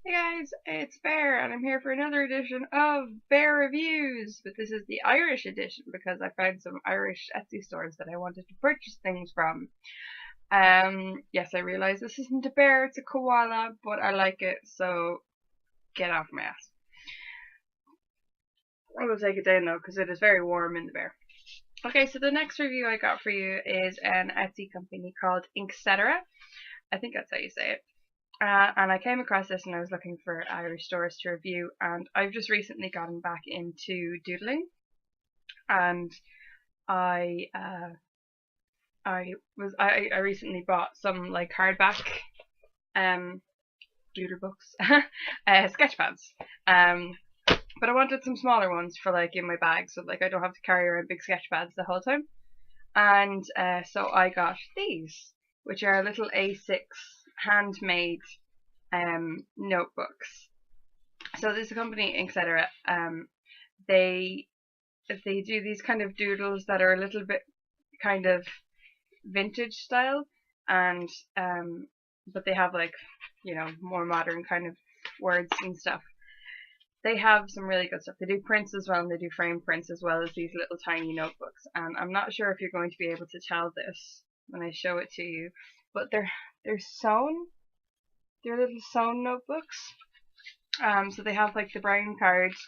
Hey guys, it's Bear, and I'm here for another edition of Bear Reviews, but this is the Irish edition because I found some Irish Etsy stores that I wanted to purchase things from. Yes, I realize this isn't a bear, it's a koala, but I like it, so get off my ass. I will take it down though, because it is very warm in the bear. Okay, so the next review I got for you is an Etsy company called INKETCETERA. I think that's how you say it. And I came across this and I was looking for Irish stores to review, and I've just recently gotten back into doodling, and I recently bought some like hardback doodle books, sketch pads, but I wanted some smaller ones for like in my bag, so like I don't have to carry around big sketch pads the whole time. And so I got these, which are little A6 handmade notebooks. So this is a company, INKETCETERA. They do these kind of doodles that are a little bit kind of vintage style, and but they have like, you know, more modern kind of words and stuff. They have some really good stuff. They do prints as well, and they do frame prints as well as these little tiny notebooks. And I'm not sure if you're going to be able to tell this when I show it to you, but they're sewn. They're little sewn notebooks. So they have like the brown cards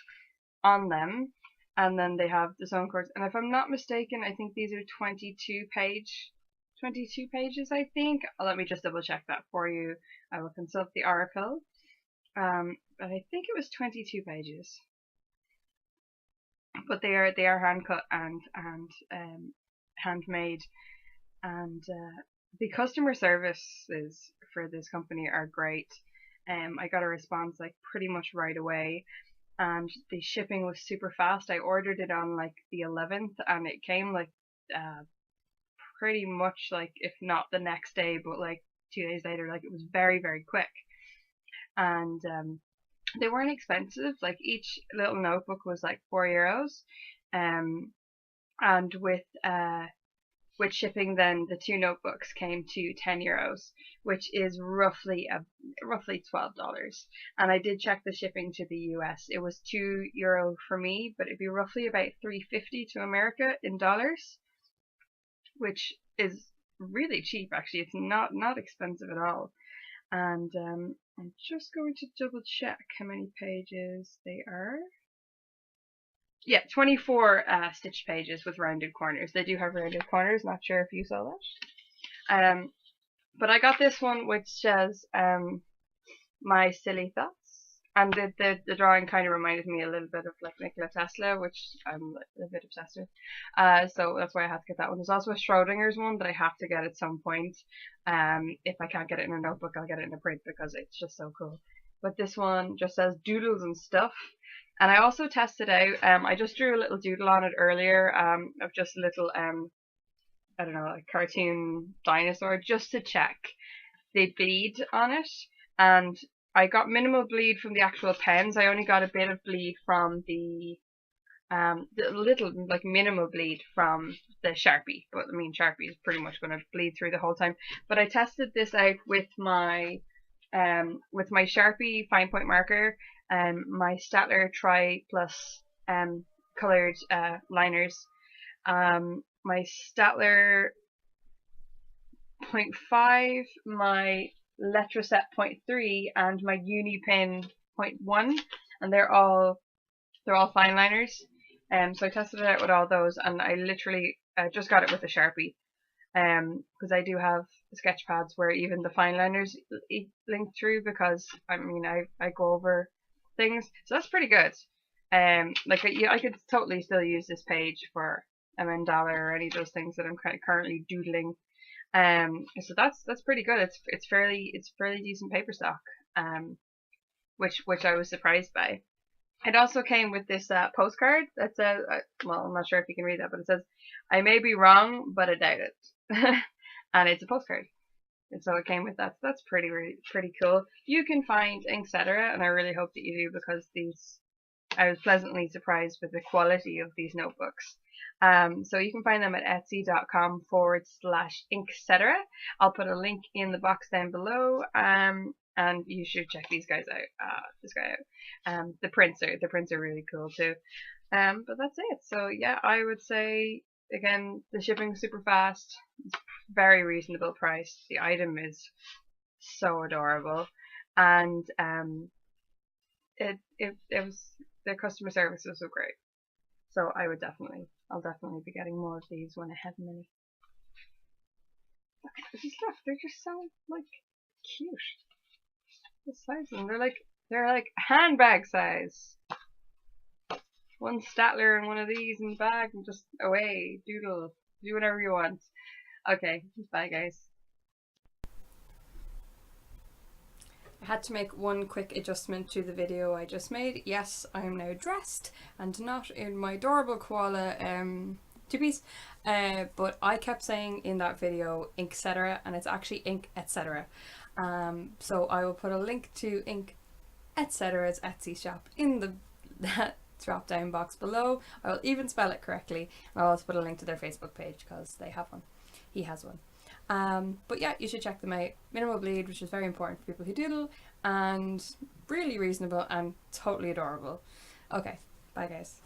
on them, and then they have the sewn cards. And if I'm not mistaken, I think these are 22 pages, I think. Let me just double check that for you. I will consult the article. But I think it was 22 pages. But they are hand cut and handmade, and the customer services for this company are great. I got a response like pretty much right away, and the shipping was super fast. I ordered it on like the 11th, and it came like pretty much like, if not the next day, but like 2 days later. Like it was very, very quick. And they weren't expensive. Like each little notebook was like €4. And with shipping, then the two notebooks came to €10, which is roughly $12. And I did check the shipping to the US. It was €2 for me, but it'd be roughly about $3.50 to America in dollars, which is really cheap actually. It's not expensive at all. And I'm just going to double check how many pages they are. Yeah, 24 stitched pages with rounded corners. They do have rounded corners, not sure if you saw that. But I got this one, which says My Silly Thoughts. And the drawing kind of reminded me a little bit of like Nikola Tesla, which I'm a bit obsessed with. So that's why I had to get that one. There's also a Schrodinger's one that I have to get at some point. If I can't get it in a notebook, I'll get it in a print because it's just so cool. But this one just says Doodles and Stuff. And I also tested out, I just drew a little doodle on it earlier, of just a little, I don't know, like cartoon dinosaur, just to check the bleed on it. And I got minimal bleed from the actual pens. I only got a bit of bleed from the little, like, minimal bleed from the Sharpie. But I mean, Sharpie is pretty much going to bleed through the whole time. But I tested this out with my Sharpie fine point marker, my Staedtler Tri Plus colored liners, my Staedtler 0.5, my Letraset 0.3, and my Unipin 0.1, and they're all fine liners. So I tested it out with all those, and I literally just got it with a Sharpie. Because I do have sketch pads where even the fine liners link through, because I mean I go over things, so that's pretty good. Like I could totally still use this page for a mandala or any of those things that I'm currently doodling. So that's pretty good. It's fairly decent paper stock. Which I was surprised by. It also came with this postcard that says, well, I'm not sure if you can read that, but it says, "I may be wrong, but I doubt it." And it's a postcard. And so it came with that. So that's pretty cool. You can find INKETCETERA, and I really hope that you do, because I was pleasantly surprised with the quality of these notebooks. So you can find them at etsy.com/INKETCETERA. I'll put a link in the box down below. and you should check these guys out. This guy out. The prints are really cool too. But that's it. So yeah, I would say again the shipping's super fast, it's very reasonable price. The item is so adorable, and it was the customer service was so great. So I'll definitely be getting more of these when I have many. Look, they're just so like cute. The size of them, they're like handbag size. One Statler and one of these in the bag, and just away, doodle, do whatever you want. Okay, bye guys. I had to make one quick adjustment to the video I just made. Yes, I am now dressed and not in my adorable koala two-piece, but I kept saying in that video INKETCETERA, and it's actually INKETCETERA. So I will put a link to INKETCETERA's Etsy shop in the drop down box below. I will even spell it correctly. I'll also put a link to their Facebook page because they have one. He has one. But yeah, you should check them out. Minimal bleed, which is very important for people who doodle, and really reasonable and totally adorable. Okay, bye guys.